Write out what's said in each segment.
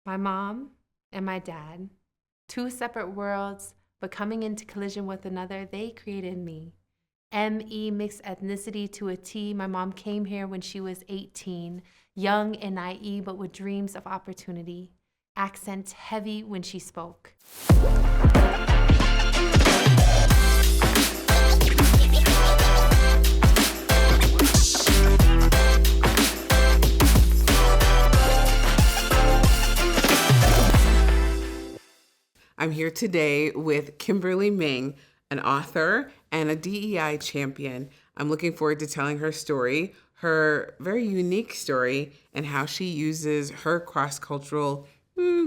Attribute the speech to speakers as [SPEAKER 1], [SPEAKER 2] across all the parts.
[SPEAKER 1] My mom and my dad, two separate worlds, but coming into collision with another, they created me. ME mixed ethnicity to a T. My mom came here when she was 18, young and naive, but with dreams of opportunity. Accent heavy when she spoke.
[SPEAKER 2] I'm here today with Kimberly Ming, an author and a DEI champion. I'm looking forward to telling her story, her very unique story, and how she uses her cross-cultural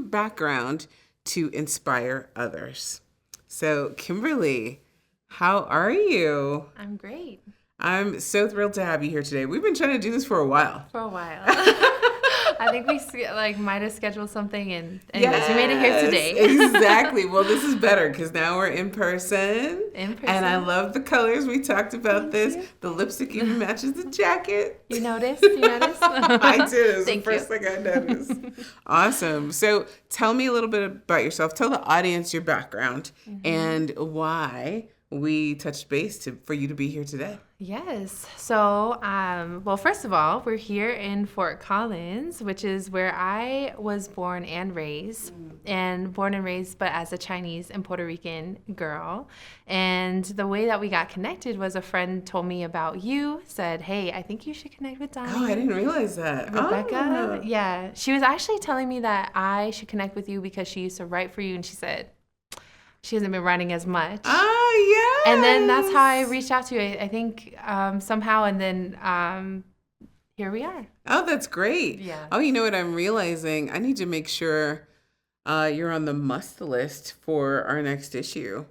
[SPEAKER 2] background to inspire others. So, Kimberly, how are you?
[SPEAKER 1] I'm great.
[SPEAKER 2] I'm so thrilled to have you here today. We've been trying to do this for a while.
[SPEAKER 1] I think we might have scheduled something, and anyways, we made it here today.
[SPEAKER 2] Exactly. Well, this is better because now we're in person. And I love the colors. We talked about this. The lipstick even matches the jacket.
[SPEAKER 1] You noticed?
[SPEAKER 2] I did. It was the first thing I noticed. Awesome. So tell me a little bit about yourself. Tell the audience your background and why we touched base for you to be here today.
[SPEAKER 1] Yes. So, well, first of all, we're here in Fort Collins, which is where I was born and raised, but as a Chinese and Puerto Rican girl. And the way that we got connected was a friend told me about you, said, hey, I think you should connect with Donnie.
[SPEAKER 2] Oh, I didn't realize that.
[SPEAKER 1] Rebecca. Yeah. She was actually telling me that I should connect with you because she used to write for you, and she said, she hasn't been writing as much.
[SPEAKER 2] Oh, yes.
[SPEAKER 1] And then that's how I reached out to you, I think, somehow. And then here we are.
[SPEAKER 2] Oh, that's great.
[SPEAKER 1] Yeah.
[SPEAKER 2] Oh, you know what I'm realizing? I need to make sure you're on the must list for our next issue.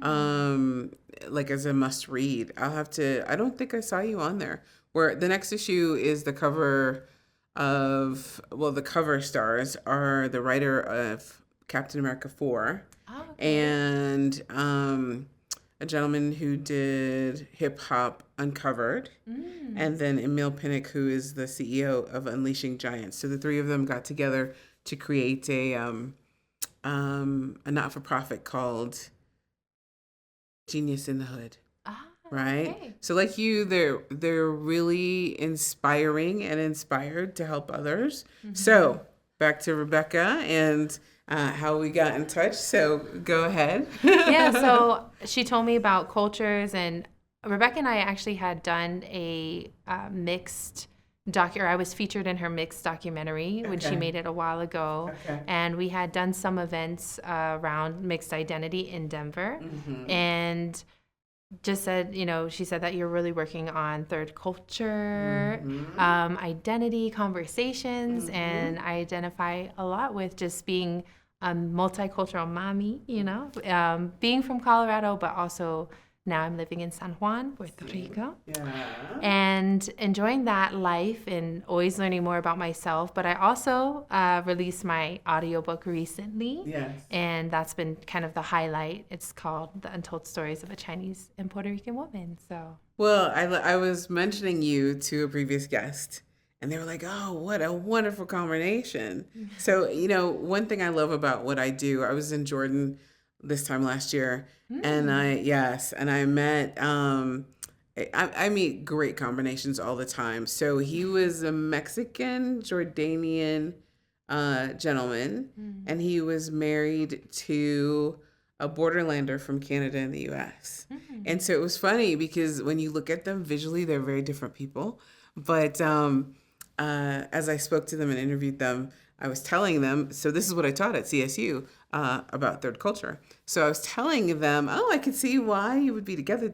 [SPEAKER 2] Like as a must read. I don't think I saw you on there. Where the next issue is the cover the cover stars are the writer of Captain America 4.
[SPEAKER 1] Oh, okay.
[SPEAKER 2] And a gentleman who did Hip Hop Uncovered, and then Emil Pinnock, who is the CEO of Unleashing Giants. So the three of them got together to create a not-for-profit called Genius in the Hood. Right?
[SPEAKER 1] Okay.
[SPEAKER 2] So like you, they're really inspiring and inspired to help others. So back to Rebecca and how we got in touch. So go ahead.
[SPEAKER 1] Yeah, so she told me about cultures, and Rebecca and I actually had done a mixed I was featured in her mixed documentary when she made it a while ago.
[SPEAKER 2] Okay.
[SPEAKER 1] And we had done some events around mixed identity in Denver. And just said, she said that you're really working on third culture, identity conversations, and I identify a lot with just being a multicultural mommy, being from Colorado, but also now I'm living in San Juan, Puerto Rico, and enjoying that life and always learning more about myself. But I also released my audiobook recently, and that's been kind of the highlight. It's called The Untold Stories of a Chinese and Puerto Rican Woman. So,
[SPEAKER 2] well, I was mentioning you to a previous guest, and they were like, oh, what a wonderful combination. So, one thing I love about what I do, I was in Jordan this time last year, and I met, I meet great combinations all the time. So he was a Mexican, Jordanian gentleman, and he was married to a borderlander from Canada and the U.S. And so it was funny because when you look at them visually, they're very different people. But as I spoke to them and interviewed them, I was telling them, so this is what I taught at CSU about third culture. So I was telling them, I could see why you would be together,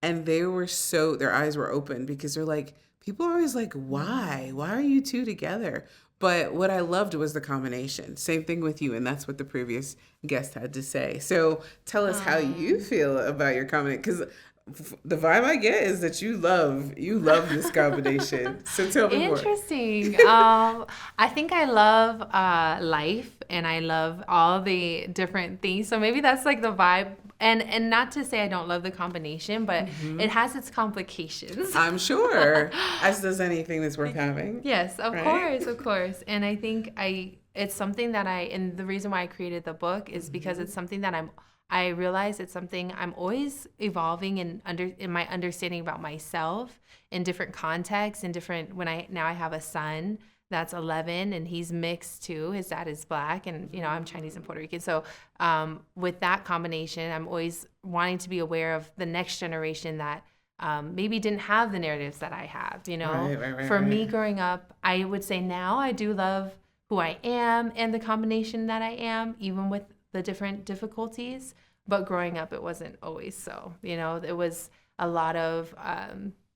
[SPEAKER 2] And their eyes were open because they're like, people are always like, why? Why are you two together? But what I loved was the combination. Same thing with you, and that's what the previous guest had to say. So tell us how you feel about your combination, because the vibe I get is that you love this combination. So tell me more.
[SPEAKER 1] Interesting. I think I love life, and I love all the different things. So maybe that's like the vibe. And not to say I don't love the combination, but it has its complications.
[SPEAKER 2] I'm sure, as does anything that's worth having.
[SPEAKER 1] Yes, of course. And I think it's something that and the reason why I created the book is because it's something that I realize it's something I'm always evolving in my understanding about myself in different contexts, in different, now I have a son that's 11 and he's mixed too. His dad is Black and, I'm Chinese and Puerto Rican. So with that combination, I'm always wanting to be aware of the next generation that maybe didn't have the narratives that I have, For me growing up, I would say now I do love who I am and the combination that I am, even with the different difficulties. But growing up, it wasn't always so. It was a lot of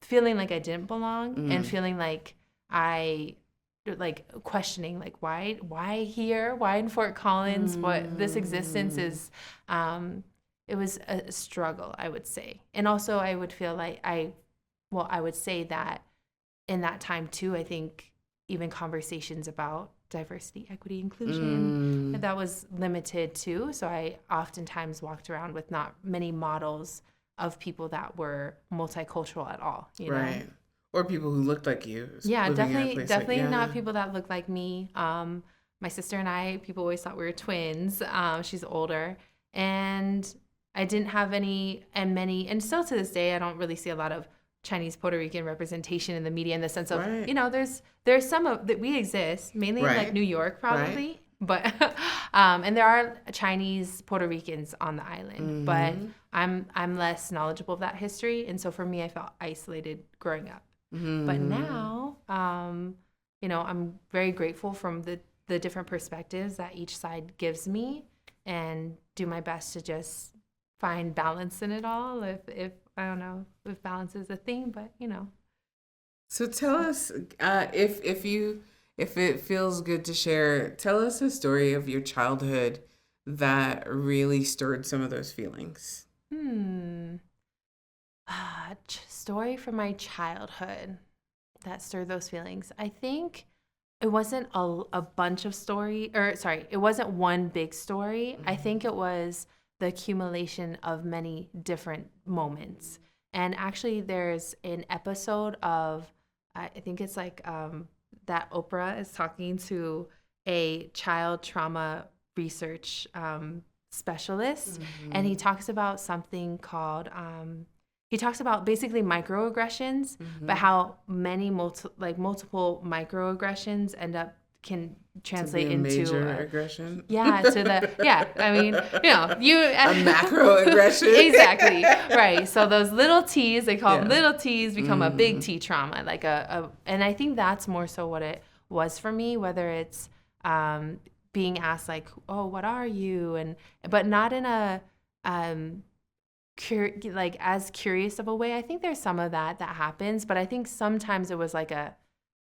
[SPEAKER 1] feeling like I didn't belong and feeling like questioning, like, why here? Why in Fort Collins? What this existence is, it was a struggle, I would say. And also I would feel like I would say that in that time too, I think even conversations about diversity, equity, inclusion, that was limited too. So I oftentimes walked around with not many models of people that were multicultural at all,
[SPEAKER 2] right. Or people who looked like you.
[SPEAKER 1] Yeah, definitely not people that looked like me. My sister and I, people always thought we were twins. She's older. And I didn't have and still to this day, I don't really see a lot of Chinese Puerto Rican representation in the media in the sense of, there's some of that we exist, mainly in like New York probably. Right. But and there are Chinese Puerto Ricans on the island, but I'm less knowledgeable of that history. And so for me, I felt isolated growing up. But now, I'm very grateful from the different perspectives that each side gives me and do my best to just find balance in it all. If I don't know if balance is a thing, but
[SPEAKER 2] So tell us, if it feels good to share, tell us a story of your childhood that really stirred some of those feelings.
[SPEAKER 1] Story from my childhood that stirred those feelings. I think it wasn't a bunch of it wasn't one big story. I think it was the accumulation of many different moments. And actually there's an episode of, I think it's like that Oprah is talking to a child trauma research specialist, and he talks about something called he talks about basically microaggressions, but how many multiple microaggressions can translate into
[SPEAKER 2] major aggression.
[SPEAKER 1] Yeah, I mean,
[SPEAKER 2] a macroaggression.
[SPEAKER 1] Exactly. Right. So those little T's, they call them little T's, become a big T trauma, and I think that's more so what it was for me, whether it's being asked like, "Oh, what are you?" but not in a as curious of a way. I think there's some of that happens, but I think sometimes it was like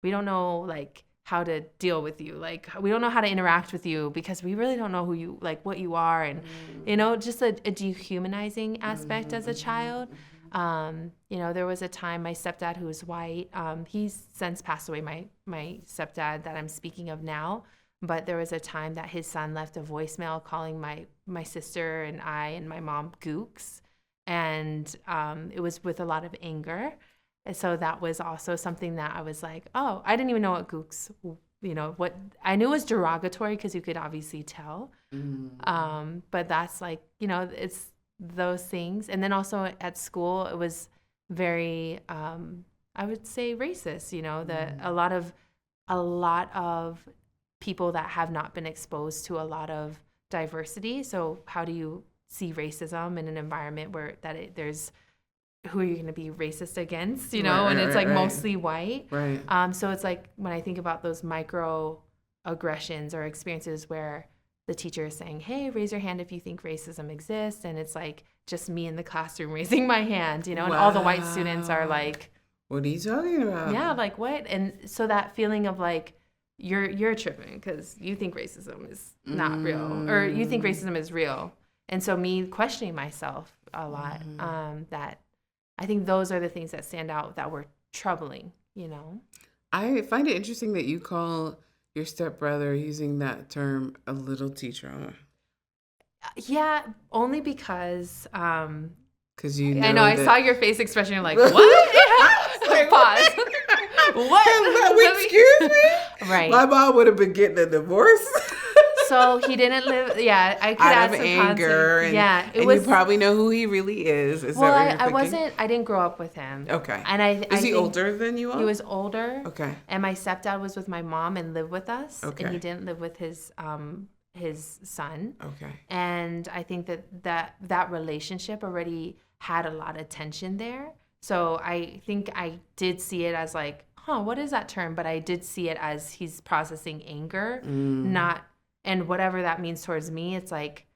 [SPEAKER 1] we don't know how to deal with you, we don't know how to interact with you because we really don't know who you what you are, and just a dehumanizing aspect as a child. There was a time my stepdad, who was white, he's since passed away, my stepdad that I'm speaking of now, but there was a time that his son left a voicemail calling my sister and I and my mom gooks. And it was with a lot of anger. And so that was also something that I was like, oh, I didn't even know what gooks, what I knew was derogatory because you could obviously tell. But that's it's those things. And then also at school, it was very, I would say racist, a lot of people that have not been exposed to a lot of diversity. So how do you see racism in an environment where there's who are you going to be racist against, and it's mostly white. Right. So it's when I think about those microaggressions or experiences where the teacher is saying, hey, raise your hand if you think racism exists. And it's just me in the classroom raising my hand, and all the white students are like,
[SPEAKER 2] what are you talking about?
[SPEAKER 1] Yeah. What? And so that feeling of you're tripping because you think racism is not real, or you think racism is real. And so me questioning myself a lot, that I think those are the things that stand out that were troubling,
[SPEAKER 2] I find it interesting that you call your stepbrother, using that term, a little T trauma.
[SPEAKER 1] Yeah, only because...
[SPEAKER 2] Because
[SPEAKER 1] I know, I saw your face expression, you're like, what? Pause. What?
[SPEAKER 2] Excuse me?
[SPEAKER 1] Right.
[SPEAKER 2] My mom would have been getting a divorce.
[SPEAKER 1] So he didn't live. Yeah, I could
[SPEAKER 2] out
[SPEAKER 1] add
[SPEAKER 2] of
[SPEAKER 1] some
[SPEAKER 2] anger.
[SPEAKER 1] context.
[SPEAKER 2] And,
[SPEAKER 1] yeah,
[SPEAKER 2] and you probably know who he really is. Is
[SPEAKER 1] well,
[SPEAKER 2] that what you're
[SPEAKER 1] I
[SPEAKER 2] thinking?
[SPEAKER 1] wasn't. I didn't grow up with him.
[SPEAKER 2] Okay.
[SPEAKER 1] And I
[SPEAKER 2] is he
[SPEAKER 1] think
[SPEAKER 2] older than you all?
[SPEAKER 1] He was older.
[SPEAKER 2] Okay.
[SPEAKER 1] And my stepdad was with my mom and lived with us.
[SPEAKER 2] Okay.
[SPEAKER 1] And he didn't live with his son.
[SPEAKER 2] Okay.
[SPEAKER 1] And I think that relationship already had a lot of tension there. So I think I did see it as like, what is that term? But I did see it as he's processing anger, and whatever that means towards me. It's like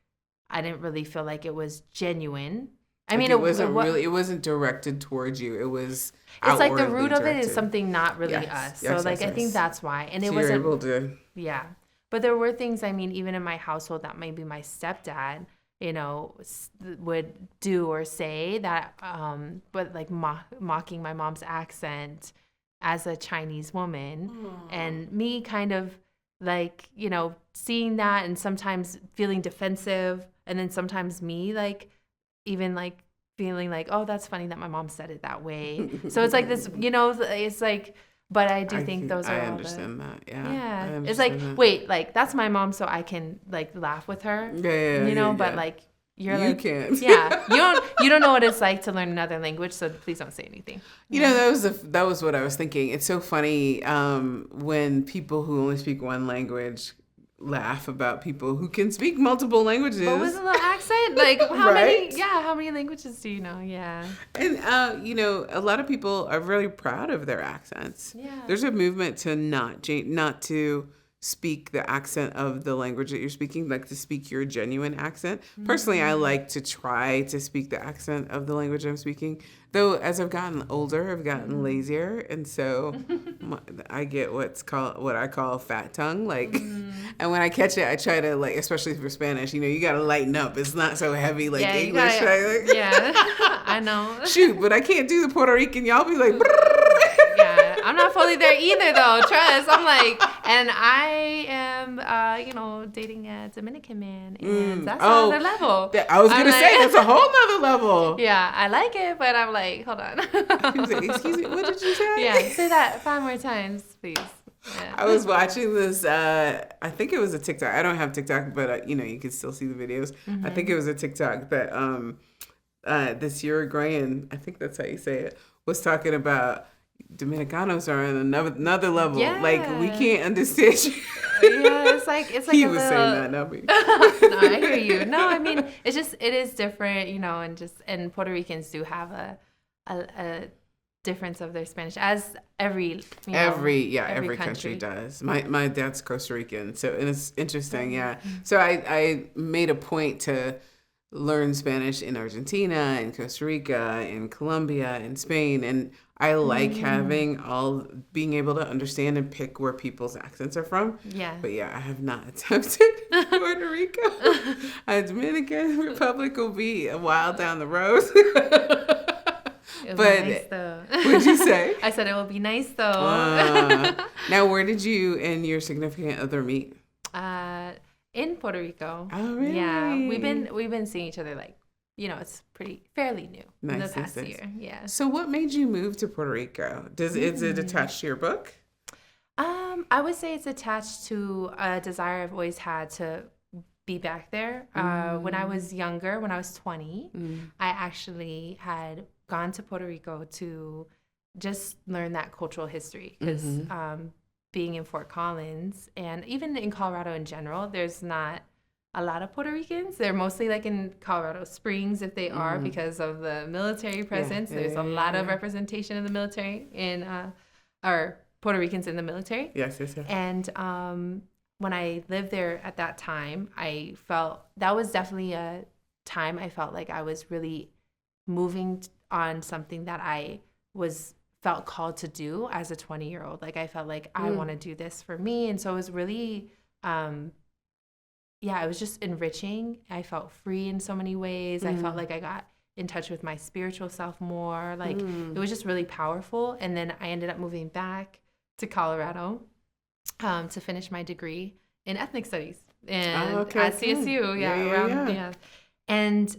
[SPEAKER 1] I didn't really feel like it was genuine. I mean,
[SPEAKER 2] it wasn't directed towards you. It was.
[SPEAKER 1] It's like the root
[SPEAKER 2] directed.
[SPEAKER 1] of it is something not really us. So I think that's why. And so it wasn't
[SPEAKER 2] able to.
[SPEAKER 1] Yeah, but there were things. I mean, even in my household, that maybe my stepdad, would do or say that, but like mocking my mom's accent as a Chinese woman, and me kind of like, seeing that and sometimes feeling defensive, and then sometimes me like even like feeling like, oh, that's funny that my mom said it that way. So it's like this, it's like, but I think those are
[SPEAKER 2] I understand that. Yeah.
[SPEAKER 1] Yeah. It's like, wait, like that's my mom, so I can like laugh with her.
[SPEAKER 2] Yeah.
[SPEAKER 1] But like you
[SPEAKER 2] can't.
[SPEAKER 1] Yeah. You don't know what it's like to learn another language, so please don't say anything.
[SPEAKER 2] That was what I was thinking. It's so funny when people who only speak one language laugh about people who can speak multiple languages.
[SPEAKER 1] But with the accent, like how many languages do you know? Yeah.
[SPEAKER 2] And a lot of people are really proud of their accents.
[SPEAKER 1] Yeah.
[SPEAKER 2] There's a movement to not to speak the accent of the language that you're speaking, like to speak your genuine accent. Personally, I like to try to speak the accent of the language I'm speaking. Though as I've gotten older, I've gotten lazier, and so I get what I call fat tongue. Like, and when I catch it, I try to like, especially for Spanish, you got to lighten up. It's not so heavy like English.
[SPEAKER 1] I know.
[SPEAKER 2] Shoot, but I can't do the Puerto Rican. Y'all be like.
[SPEAKER 1] Yeah, I'm not fully there either, though. Trust. I'm like, and I am, dating a Dominican man, and that's another level.
[SPEAKER 2] I was gonna say that's a whole nother level.
[SPEAKER 1] Yeah, I like it, but I'm like, hold on.
[SPEAKER 2] Excuse me, what did you say?
[SPEAKER 1] Yeah, say that 5 more times, please. Yeah.
[SPEAKER 2] I was watching this. I think it was a TikTok. I don't have TikTok, but you can still see the videos. I think it was a TikTok that this Uruguayan, I think that's how you say it, was talking about. Dominicanos are on another level. Yeah. Like we can't understand you.
[SPEAKER 1] Yeah, it's like
[SPEAKER 2] he was saying that, not me.
[SPEAKER 1] No, I hear you. No, I mean it is different, and Puerto Ricans do have a difference of their Spanish, as every
[SPEAKER 2] country does. My dad's Costa Rican, so and it's interesting. Yeah, so I made a point to learn Spanish in Argentina, in Costa Rica, in Colombia, in Spain, and I like being able to understand and pick where people's accents are from.
[SPEAKER 1] Yeah.
[SPEAKER 2] But yeah, I have not attempted Puerto Rico. Dominican Republic will be a while down the road.
[SPEAKER 1] It'll be nice, though.
[SPEAKER 2] What'd you say?
[SPEAKER 1] I said it will be nice, though.
[SPEAKER 2] Now, where did you and your significant other meet?
[SPEAKER 1] In Puerto Rico.
[SPEAKER 2] Oh, really?
[SPEAKER 1] Yeah, we've been seeing each other like, it's fairly new in the past year. Yeah.
[SPEAKER 2] So what made you move to Puerto Rico? Is it attached to your book?
[SPEAKER 1] I would say it's attached to a desire I've always had to be back there. When I was younger, when I was 20, I actually had gone to Puerto Rico to just learn that cultural history because being in Fort Collins and even in Colorado in general, there's not a lot of Puerto Ricans. They're mostly like in Colorado Springs if they are because of the military presence. There's a lot of representation in the military or Puerto Ricans in the military.
[SPEAKER 2] Yes.
[SPEAKER 1] And when I lived there at that time, I felt that was definitely a time I felt like I was really moving on something that I felt called to do as a 20-year-old. Like I felt like I want to do this for me. And so it was really it was just enriching. I felt free in so many ways. I felt like I got in touch with my spiritual self more. Like it was just really powerful. And then I ended up moving back to Colorado to finish my degree in ethnic studies and at CSU. And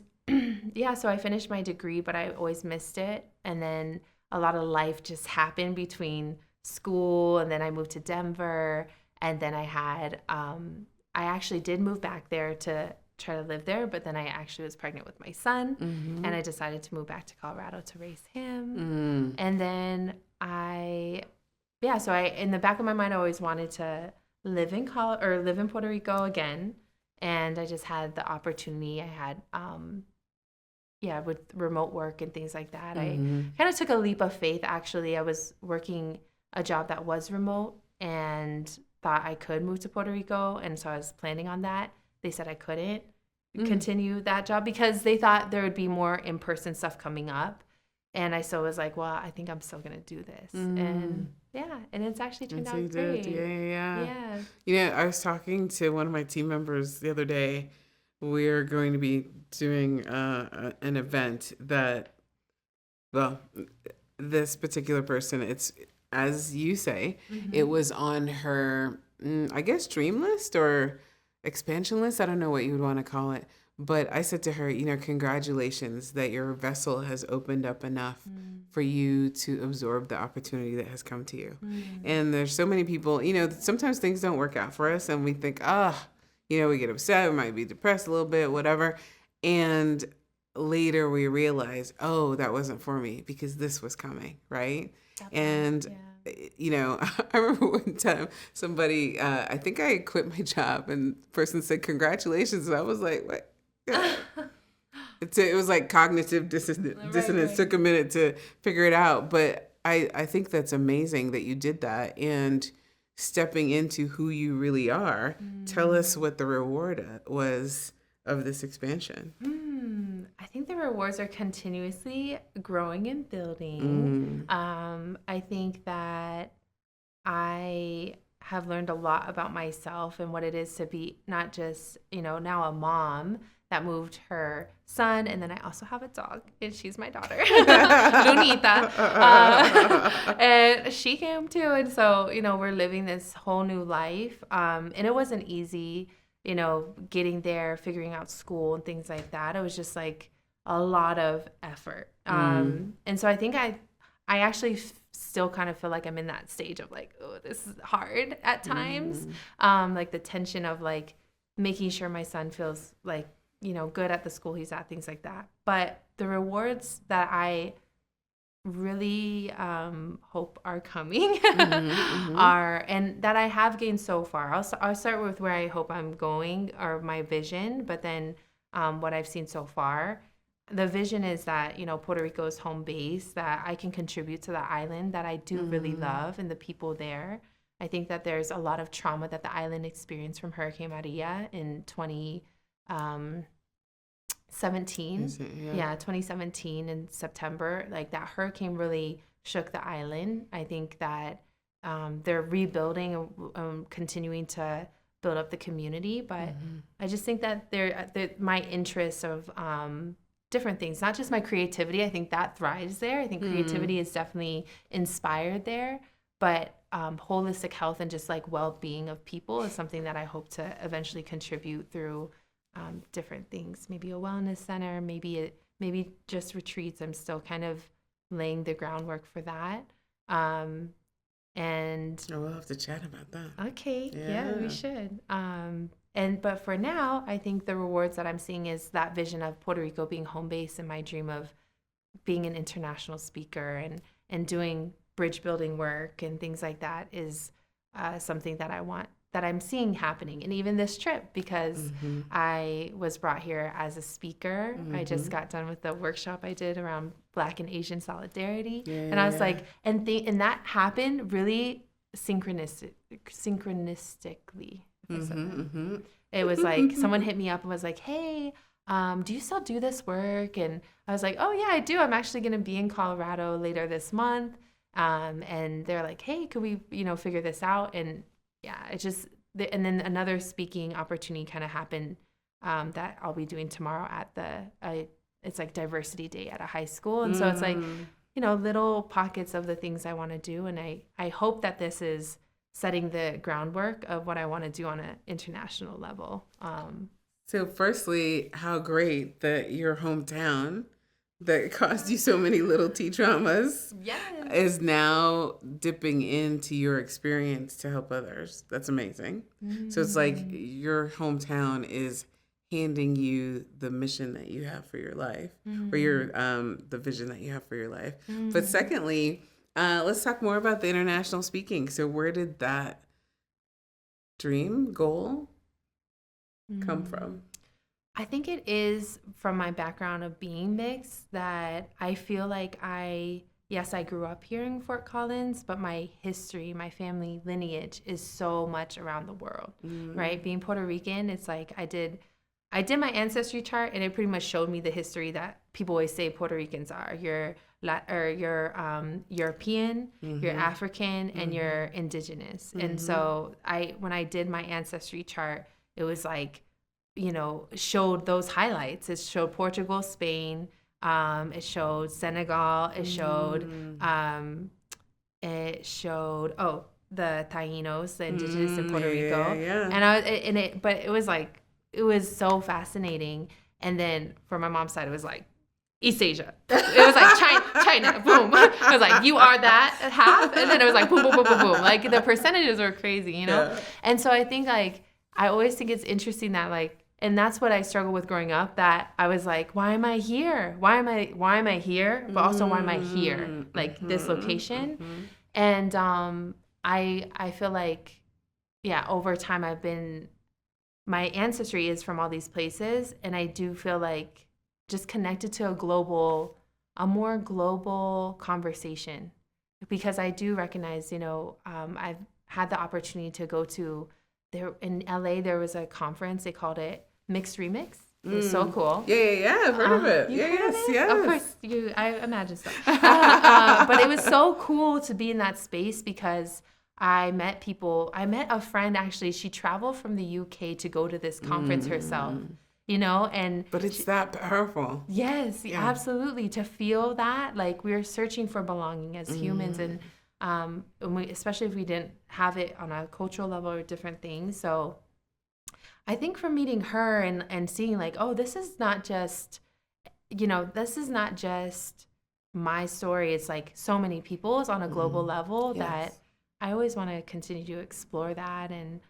[SPEAKER 1] so I finished my degree, but I always missed it. And then a lot of life just happened between school, and then I moved to Denver, and then I had I actually did move back there to try to live there, but then I actually was pregnant with my son, and I decided to move back to Colorado to raise him. And then so in the back of my mind, I always wanted to live in Puerto Rico again, and I just had the opportunity. I had with remote work and things like that. I kind of took a leap of faith. Actually, I was working a job that was remote and thought I could move to Puerto Rico, and so I was planning on that. They said I couldn't continue that job because they thought there would be more in-person stuff coming up. And I still was like, well, I think I'm still going to do this. And it's actually turned out great. Yeah.
[SPEAKER 2] You know, I was talking to one of my team members the other day. We're going to be doing an event that, well, this particular person, it's, as you say, it was on her, I guess, dream list or expansion list. I don't know what you would want to call it. But I said to her, you know, congratulations that your vessel has opened up enough for you to absorb the opportunity that has come to you. And there's so many people, you know, sometimes things don't work out for us and we think, you know, we get upset, we might be depressed a little bit, whatever. And later we realize, that wasn't for me because this was coming, right? And you know, I remember one time somebody, I think I quit my job and the person said, congratulations. And I was like, what? It was like cognitive dissonance. Right. Took a minute to figure it out. But I think that's amazing that you did that. And stepping into who you really are, tell us what the reward was of this expansion.
[SPEAKER 1] I think the rewards are continuously growing and building. I think that I have learned a lot about myself and what it is to be not just, you know, now a mom that moved her son, and then I also have a dog, and she's my daughter, Lunita, and she came too, and so, you know, we're living this whole new life, and it wasn't easy, you know, getting there, figuring out school and things like that. It was just like a lot of effort, and so I think I actually still kind of feel like I'm in that stage of like, oh, this is hard at times, like the tension of like making sure my son feels like, you know, good at the school he's at, things like that. But the rewards that I really hope are coming are, and that I have gained so far. I'll start with where I hope I'm going or my vision, but then what I've seen so far. The vision is that, you know, Puerto Rico is home base, that I can contribute to the island that I do really love and the people there. I think that there's a lot of trauma that the island experienced from Hurricane Maria in 2017. 2017 in September. Like that hurricane really shook the island. I think that they're rebuilding and continuing to build up the community, but I just think that my interests of different things, not just my creativity. I think that thrives there. I think creativity is definitely inspired there, but holistic health and just like well-being of people is something that I hope to eventually contribute through different things. Maybe a wellness center, maybe just retreats. I'm still kind of laying the groundwork for that. And
[SPEAKER 2] we'll have to chat about that.
[SPEAKER 1] Okay, yeah we should. But for now, I think the rewards that I'm seeing is that vision of Puerto Rico being home base and my dream of being an international speaker and doing bridge building work and things like that is something that I want, that I'm seeing happening. And even this trip, because I was brought here as a speaker. I just got done with the workshop I did around Black and Asian solidarity. And I was like, and that happened really synchronistically. It was like someone hit me up and was like, hey, do you still do this work? And I was like, oh yeah, I do. I'm actually going to be in Colorado later this month. And they're like, hey, could we, figure this out? And yeah, it just, and then another speaking opportunity kind of happened that I'll be doing tomorrow at it's like diversity day at a high school. And so it's like, little pockets of the things I want to do. And I hope that this is setting the groundwork of what I want to do on an international level.
[SPEAKER 2] So firstly, how great that your hometown that caused you so many little tea traumas
[SPEAKER 1] Yes.
[SPEAKER 2] is now dipping into your experience to help others. That's amazing. So it's like your hometown is handing you the mission that you have for your life, or your the vision that you have for your life. But secondly, let's talk more about the international speaking. So where did that dream, goal come from?
[SPEAKER 1] I think it is from my background of being mixed that I feel like yes, I grew up here in Fort Collins, but my history, my family lineage is so much around the world, right? Being Puerto Rican, it's like I did my ancestry chart, and it pretty much showed me the history that people always say Puerto Ricans are. You're European, you're African, and you're indigenous. And so when I did my ancestry chart, it was like, showed those highlights. It showed Portugal, Spain, it showed Senegal, it showed the Tainos, the indigenous in Puerto Rico.
[SPEAKER 2] Yeah.
[SPEAKER 1] And but it was like, it was so fascinating. And then for my mom's side, it was like East Asia. It was like China, boom. It was like, you are that half. And then it was like boom, boom, boom, boom, boom. Like the percentages were crazy, Yeah. And so I think like, I always think it's interesting that like, and that's what I struggled with growing up, that I was like, why am I here? Why am I here? But also, why am I here? Like this location. And I feel like, over time my ancestry is from all these places. And I do feel like just connected to a more global conversation, because I do recognize, I've had the opportunity to go to in LA, there was a conference, they called it Mixed Remix. It was so cool.
[SPEAKER 2] Yeah, I've heard of it. Yes.
[SPEAKER 1] Of course, I imagine so. But it was so cool to be in that space, because I met a friend, actually, she traveled from the UK to go to this conference herself, But
[SPEAKER 2] it's that powerful.
[SPEAKER 1] Yes, absolutely. To feel that, like, we're searching for belonging as humans, and especially if we didn't have it on a cultural level or different things. So I think from meeting her and seeing like, oh, this is not just my story. It's like so many people's on a global level that I always want to continue to explore that. And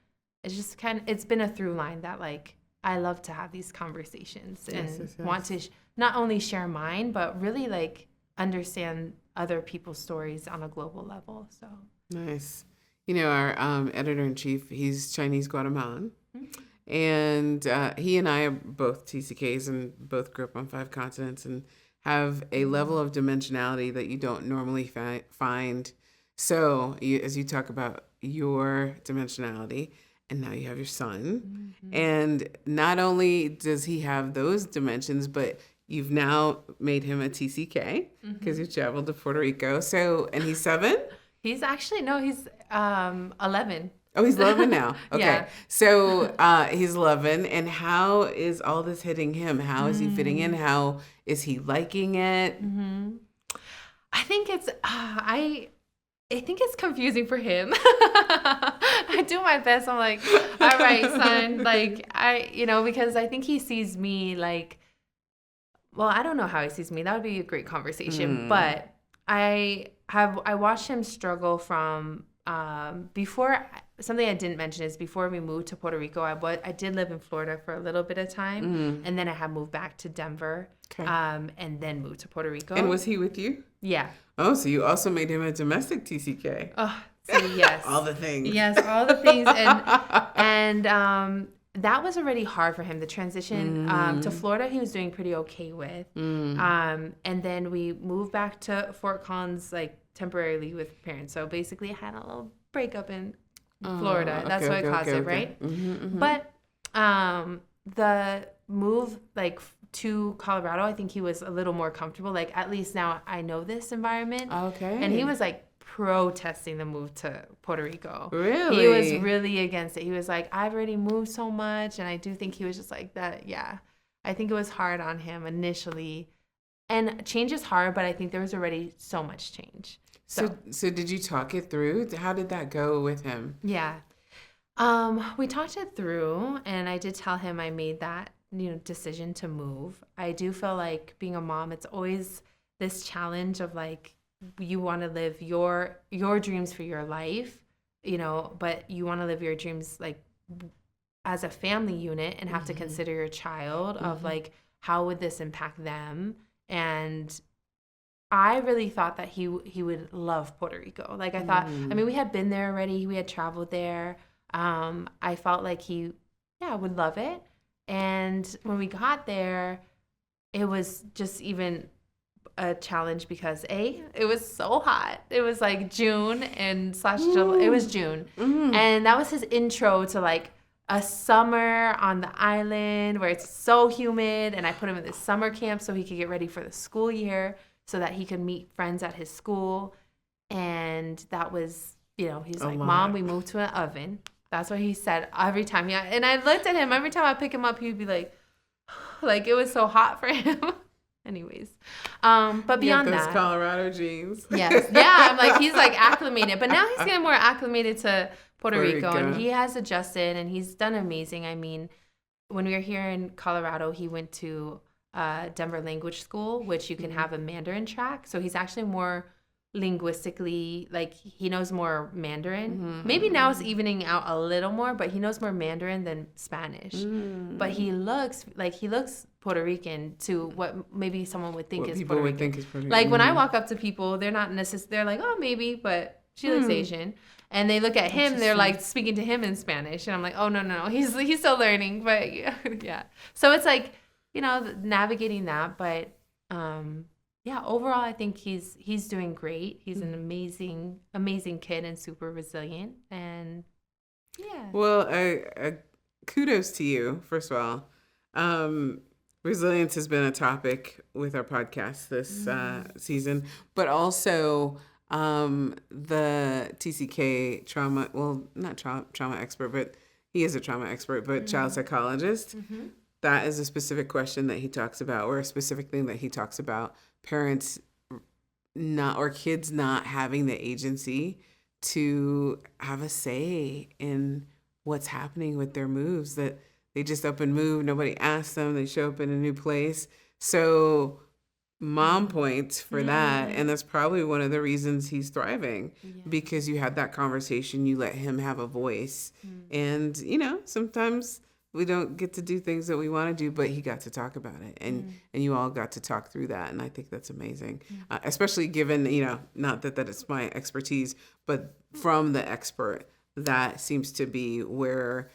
[SPEAKER 1] it's just it's been a through line that like, I love to have these conversations and want to not only share mine, but really like understand other people's stories on a global level. So
[SPEAKER 2] nice. Our editor-in-chief, he's Chinese Guatemalan. And he and I are both TCKs and both grew up on 5 continents and have a level of dimensionality that you don't normally find. So as you talk about your dimensionality, and now you have your son, and not only does he have those dimensions, but you've now made him a TCK because you traveled to Puerto Rico. So, and he's 7?
[SPEAKER 1] He's actually, no, he's 11.
[SPEAKER 2] Oh, he's 11 now. Okay.
[SPEAKER 1] Yeah.
[SPEAKER 2] So he's 11. And how is all this hitting him? How is he fitting in? How is he liking it?
[SPEAKER 1] I think it's confusing for him. I do my best. I'm like, all right, son. Like, because I think he sees me like, well, I don't know how he sees me. That would be a great conversation. But I watched him struggle from before. Something I didn't mention is before we moved to Puerto Rico, I did live in Florida for a little bit of time, and then I had moved back to Denver, and then moved to Puerto Rico.
[SPEAKER 2] And was he with you?
[SPEAKER 1] Yeah.
[SPEAKER 2] Oh, so you also made him a domestic TCK.
[SPEAKER 1] Oh, so yes.
[SPEAKER 2] All the things.
[SPEAKER 1] Yes, all the things. And that was already hard for him. The transition to Florida, he was doing pretty okay with. And then we moved back to Fort Collins, like temporarily with parents. So basically I had a little breakup in Florida. That's what caused it, right? But the move like to Colorado, I think he was a little more comfortable. Like, at least now I know this environment.
[SPEAKER 2] Okay.
[SPEAKER 1] And he was like protesting the move to Puerto Rico.
[SPEAKER 2] Really?
[SPEAKER 1] He was really against it. He was like, I've already moved so much. And I do think he was just like that. Yeah. I think it was hard on him initially. And change is hard, but I think there was already so much change.
[SPEAKER 2] So did you talk it through? How did that go with him?
[SPEAKER 1] Yeah. We talked it through, and I did tell him I made that decision to move. I do feel like being a mom, it's always this challenge of like, you want to live your dreams for your life, but you want to live your dreams like as a family unit and have to consider your child of like, how would this impact them? And I really thought that he would love Puerto Rico. Like I thought, I mean, we had been there already. We had traveled there. I felt like he would love it. And when we got there, it was just even a challenge because it was so hot. It was like June and / July. It was June. And that was his intro to like a summer on the island where it's so humid. And I put him in this summer camp so he could get ready for the school year so that he could meet friends at his school. And that was, he's like, Mom, we moved to an oven. That's what he said every time. Yeah. And I looked at him every time I pick him up, he would be like it was so hot for him. Anyways. But beyond
[SPEAKER 2] those
[SPEAKER 1] that.
[SPEAKER 2] Colorado jeans.
[SPEAKER 1] Yes. Yeah. I'm like, he's like acclimated, but now he's getting more acclimated to Puerto Rico. And he has adjusted and he's done amazing. I mean, when we were here in Colorado, he went to Denver Language School, which you can have a Mandarin track. So he's actually more linguistically, like he knows more Mandarin. Maybe now it's evening out a little more, but he knows more Mandarin than Spanish. But he looks Puerto Rican to what maybe someone would think is Puerto Rican. Like when I walk up to people, they're not necessarily, they're like, oh, maybe, but she looks Asian. And they look at him, they're like speaking to him in Spanish. And I'm like, oh, no, he's still learning. But yeah. So it's like, navigating that. But overall, I think he's doing great. He's an amazing kid and super resilient. And yeah.
[SPEAKER 2] Well, kudos to you, first of all. Resilience has been a topic with our podcast this season, but also the TCK trauma, well, not trauma expert, but he is a trauma expert, but child psychologist. That is a specific question that he talks about, or a specific thing that he talks about. Parents kids not having the agency to have a say in what's happening with their moves, that they just up and move. Nobody asks them. They show up in a new place. So mom points for that. And that's probably one of the reasons he's thriving, because you had that conversation. You let him have a voice. And, sometimes we don't get to do things that we want to do, but he got to talk about it. And you all got to talk through that. And I think that's amazing, especially given, not that it's my expertise, but from the expert, that seems to be where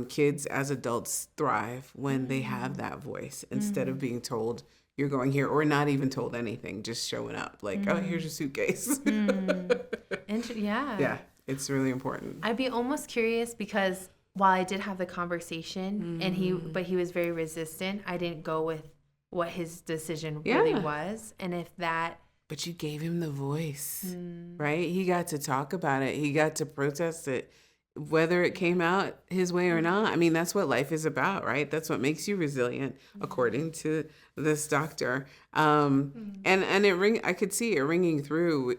[SPEAKER 2] kids as adults thrive, when they have that voice instead of being told you're going here, or not even told anything, just showing up like, oh, here's your suitcase. Yeah, it's really important.
[SPEAKER 1] I'd be almost curious, because while I did have the conversation and he was very resistant, I didn't go with what his decision really was. And if that...
[SPEAKER 2] But you gave him the voice, right? He got to talk about it. He got to protest it, whether it came out his way or not. I mean, that's what life is about, right? That's what makes you resilient, according to this doctor. And I could see it ringing through.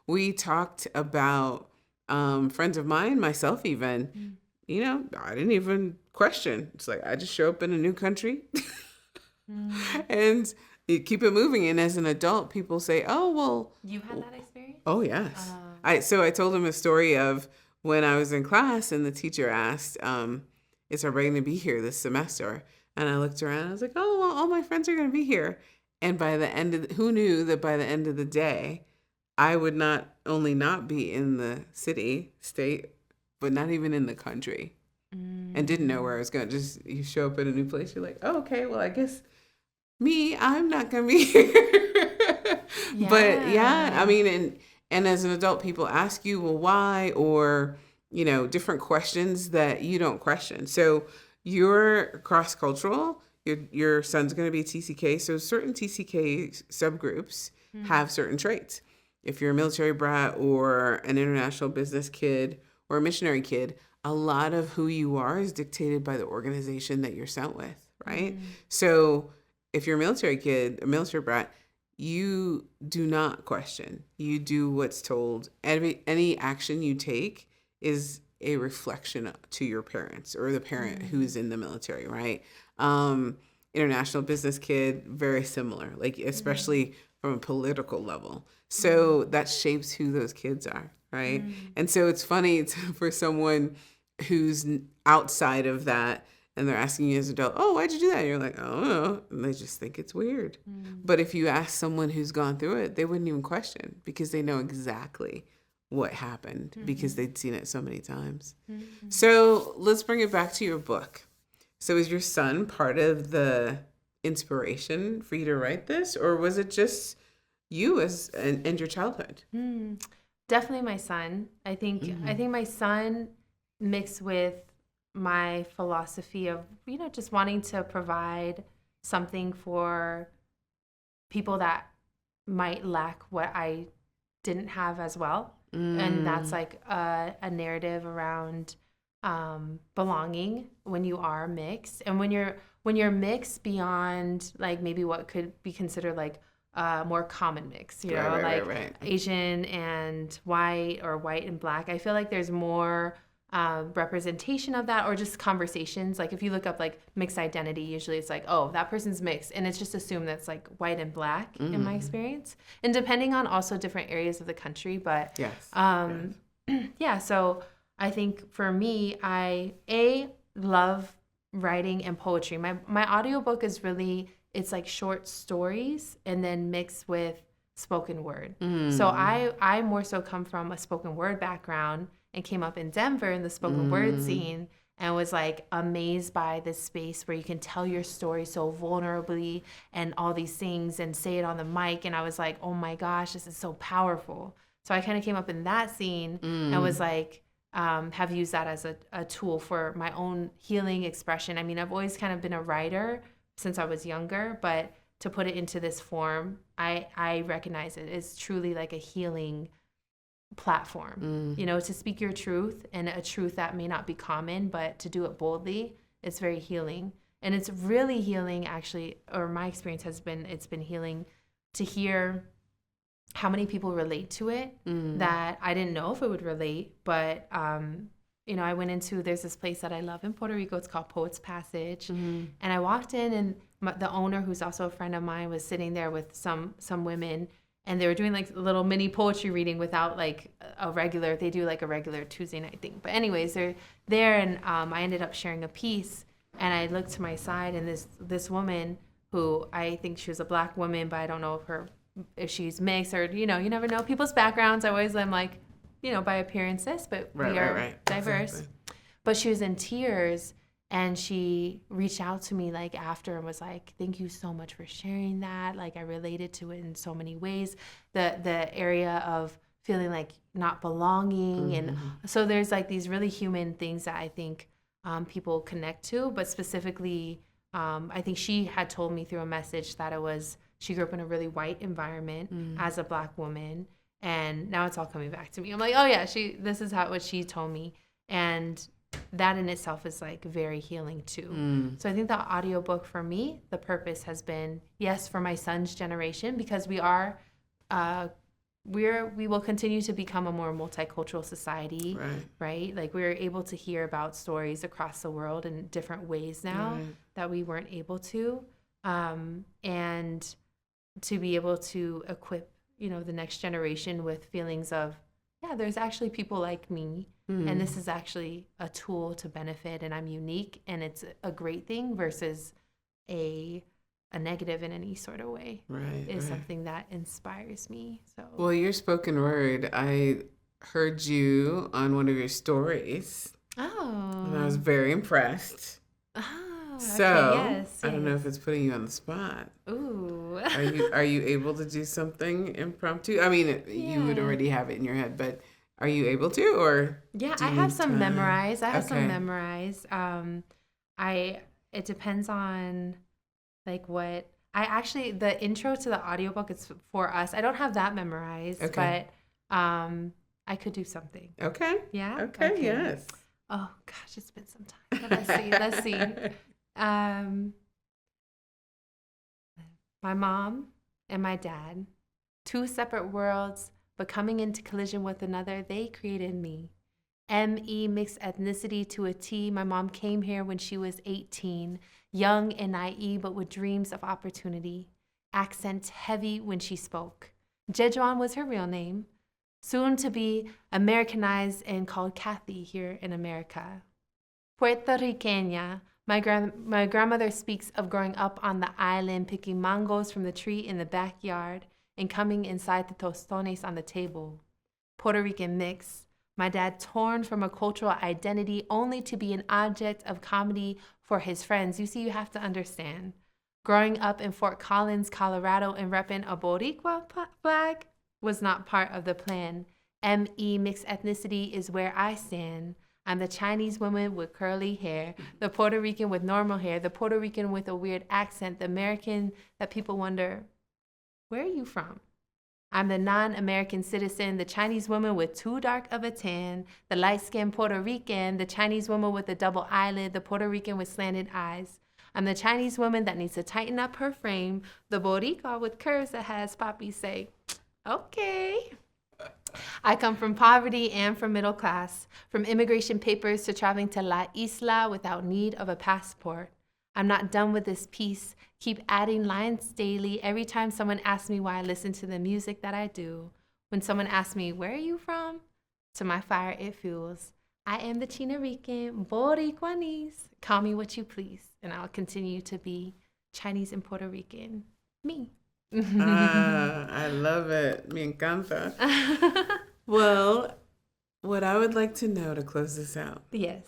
[SPEAKER 2] We talked about friends of mine, myself even, I didn't even question. It's like, I just show up in a new country and you keep it moving. And as an adult, people say, oh, well.
[SPEAKER 1] You had that experience?
[SPEAKER 2] Oh, yes. So I told him a story of when I was in class and the teacher asked, is everybody going to be here this semester? And I looked around, I was like, oh, well, all my friends are going to be here. And by the end who knew that by the end of the day, I would not only not be in the state, but not even in the country, and didn't know where I was going. Just, you show up in a new place, you're like, oh, okay, well, I guess I'm not going to be here. But I mean, and as an adult, people ask you, well, why? Or, different questions that you don't question. So you're cross-cultural. Your son's going to be TCK. So certain TCK subgroups have certain traits. If you're a military brat or an international business kid or a missionary kid, a lot of who you are is dictated by the organization that you're sent with, right? So if you're a military kid, a military brat, you do not question. You do what's told. Any action you take is a reflection to your parents or the parent who's in the military, right? International business kid, very similar, like especially from a political level. So that shapes who those kids are, right? And so it's funny for someone who's outside of that and they're asking you as an adult, oh, why'd you do that? And you're like, I don't know. And they just think it's weird. But if you ask someone who's gone through it, they wouldn't even question because they know exactly what happened because they'd seen it so many times. So let's bring it back to your book. So is your son part of the inspiration for you to write this, or was it just you and your childhood?
[SPEAKER 1] Definitely my son. I think my son mixed with my philosophy of, just wanting to provide something for people that might lack what I didn't have as well. And that's like a narrative around belonging when you are mixed, and when you're mixed beyond like maybe what could be considered like more common mix, right. Asian and white or white and black. I feel like there's more representation of that, or just conversations. Like if you look up like mixed identity, usually it's like, oh, that person's mixed, and it's just assumed that's like white and black in my experience, and depending on also different areas of the country. But yeah, so I think for me, I love writing and poetry. My audiobook is really, it's like short stories and then mixed with spoken word. So I more so come from a spoken word background and came up in Denver in the spoken word scene, and was like amazed by this space where you can tell your story so vulnerably and all these things and say it on the mic. And I was like, oh my gosh, this is so powerful. So I kind of came up in that scene and was like, have used that as a tool for my own healing expression. I mean, I've always kind of been a writer since I was younger, but to put it into this form, I recognize it as truly like a healing platform, to speak your truth, and a truth that may not be common, but to do it boldly, it's very healing. And it's really healing, actually, or my experience has been, it's been healing to hear how many people relate to it that I didn't know if it would relate. But, I went into, there's this place that I love in Puerto Rico. It's called Poets Passage. And I walked in, and the owner, who's also a friend of mine, was sitting there with some women, and they were doing like a little mini poetry reading without like they do like a regular Tuesday night thing. But anyways, they're there, and I ended up sharing a piece, and I looked to my side, and this woman, who I think she was a black woman, but I don't know if she's mixed, or you never know people's backgrounds. I always am like, by appearances, but we are diverse. Exactly. But she was in tears, and she reached out to me like after and was like, thank you so much for sharing that. Like I related to it in so many ways. The area of feeling like not belonging. And so there's like these really human things that I think people connect to, but specifically, I think she had told me through a message that she grew up in a really white environment as a black woman. And now it's all coming back to me. I'm like, oh yeah, this is what she told me. And that in itself is like very healing too. So I think the audiobook for me, the purpose has been, yes, for my son's generation, because we will continue to become a more multicultural society, right? Like we're able to hear about stories across the world in different ways now that we weren't able to. And to be able to equip, the next generation with feelings of, yeah, there's actually people like me, and this is actually a tool to benefit, and I'm unique, and it's a great thing versus a negative in any sort of way. Is something that inspires me. So
[SPEAKER 2] well, your spoken word, I heard you on one of your stories.
[SPEAKER 1] Oh.
[SPEAKER 2] And I was very impressed. So, okay, yes. I don't know if it's putting you on the spot.
[SPEAKER 1] Ooh.
[SPEAKER 2] Are you able to do something impromptu? I mean, you would already have it in your head, but are you able to, or?
[SPEAKER 1] Yeah, I have some memorized. It depends on like what, the intro to the audiobook is for us. I don't have that memorized, but I could do something.
[SPEAKER 2] Okay.
[SPEAKER 1] Yeah?
[SPEAKER 2] Okay, yes.
[SPEAKER 1] Oh gosh, it's been some time. But let's see. My mom and my dad, two separate worlds, but coming into collision with another, they created me. ME, mixed ethnicity to a T. My mom came here when she was 18, young and naive, but with dreams of opportunity. Accent heavy when she spoke. Jejuan was her real name, soon to be Americanized and called Kathy here in America. Puerto Rican. My grandmother speaks of growing up on the island, picking mangoes from the tree in the backyard and coming inside the tostones on the table. Puerto Rican mix. My dad torn from a cultural identity only to be an object of comedy for his friends. You see, you have to understand. Growing up in Fort Collins, Colorado, and repping a Boricua flag was not part of the plan. ME, mixed ethnicity, is where I stand. I'm the Chinese woman with curly hair, the Puerto Rican with normal hair, the Puerto Rican with a weird accent, the American that people wonder, where are you from? I'm the non-American citizen, the Chinese woman with too dark of a tan, the light-skinned Puerto Rican, the Chinese woman with a double eyelid, the Puerto Rican with slanted eyes. I'm the Chinese woman that needs to tighten up her frame, the Boricua with curves that has Papi say, okay. I come from poverty and from middle class, from immigration papers to traveling to La Isla without need of a passport. I'm not done with this piece. Keep adding lines daily every time someone asks me why I listen to the music that I do. When someone asks me, where are you from? To my fire, it fuels. I am the China Rican, Boricuanese. Call me what you please, and I'll continue to be Chinese and Puerto Rican. Me.
[SPEAKER 2] I love it. Me encanta. Well, what I would like to know to close this out.
[SPEAKER 1] Yes.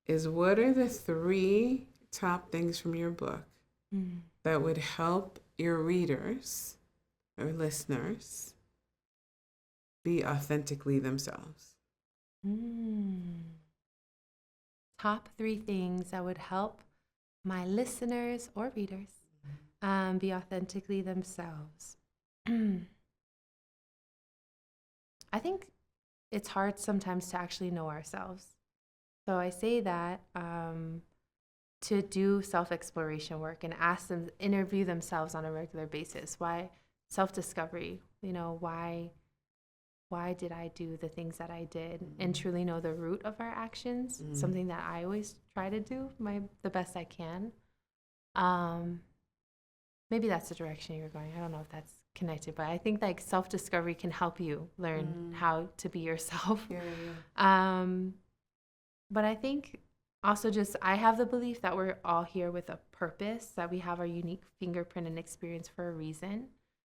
[SPEAKER 2] Is what are the 3 top things from your book that would help your readers or listeners be authentically themselves?
[SPEAKER 1] Top 3 things that would help my listeners or readers be authentically themselves. I think it's hard sometimes to actually know ourselves. So I say that to do self-exploration work and ask them, interview themselves on a regular basis. Why self-discovery? Why did I do the things that I did, and truly know the root of our actions? Something that I always try to do the best I can. Maybe that's the direction you're going. I don't know if that's connected, but I think like self-discovery can help you learn how to be yourself. Yeah. But I think also I have the belief that we're all here with a purpose, that we have our unique fingerprint and experience for a reason.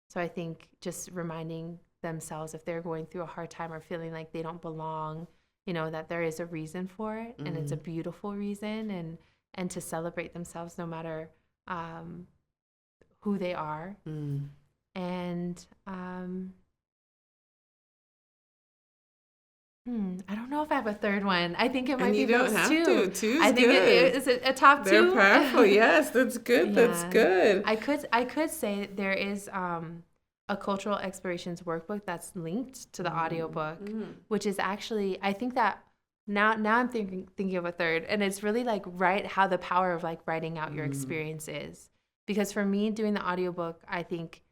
[SPEAKER 1] So I think just reminding themselves, if they're going through a hard time or feeling like they don't belong, that there is a reason for it, and it's a beautiful reason, and to celebrate themselves no matter who they are. And I don't know if I have a third one. I think it might be those 2. And you don't have to. 2 is I think good. It is a top 2.
[SPEAKER 2] They're powerful. Yes, that's good. Yeah. That's good.
[SPEAKER 1] I could say there is a cultural explorations workbook that's linked to the audiobook, which is actually, I think that now I'm thinking of a third, and it's really like how the power of like writing out your experience is. Because for me, doing the audiobook, I think,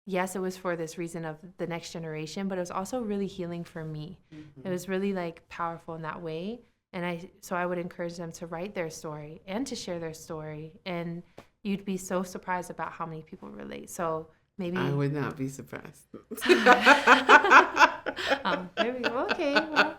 [SPEAKER 1] yes, it was for this reason of the next generation, but it was also really healing for me. It was really like powerful in that way. And so I would encourage them to write their story and to share their story. And you'd be so surprised about how many people relate. So maybe
[SPEAKER 2] I would not be surprised.
[SPEAKER 1] Maybe, okay. Well.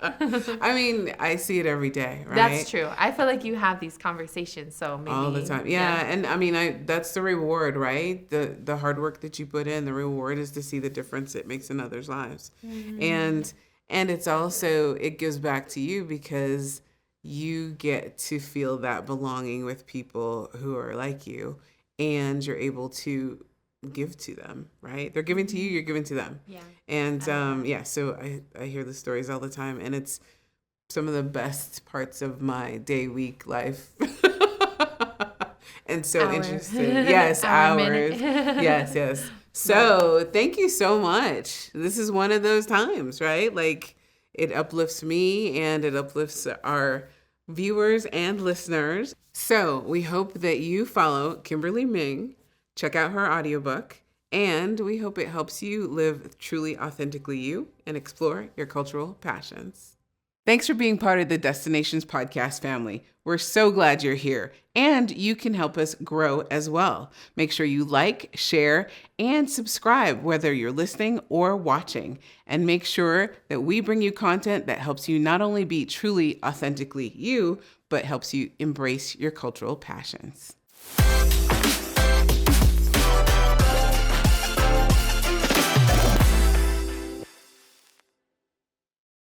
[SPEAKER 2] I mean, I see it every day, right?
[SPEAKER 1] That's true. I feel like you have these conversations, so maybe
[SPEAKER 2] all the time. Yeah. And I mean, that's the reward, right? The hard work that you put in. The reward is to see the difference it makes in others' lives, and it's also, it gives back to you because you get to feel that belonging with people who are like you, and you're able to give to them, right? They're giving to you, you're giving to them. Yeah. And so I hear the stories all the time, and it's some of the best parts of my day, week, life. And so interesting. Yes, hours. Yes. So thank you so much. This is one of those times, right? Like, it uplifts me and it uplifts our viewers and listeners. So we hope that you follow Kimberly Ming. Check out her audiobook, and we hope it helps you live truly authentically you and explore your cultural passions. Thanks for being part of the Destinations Podcast family. We're so glad you're here, and you can help us grow as well. Make sure you like, share, and subscribe, whether you're listening or watching. And make sure that we bring you content that helps you not only be truly authentically you, but helps you embrace your cultural passions.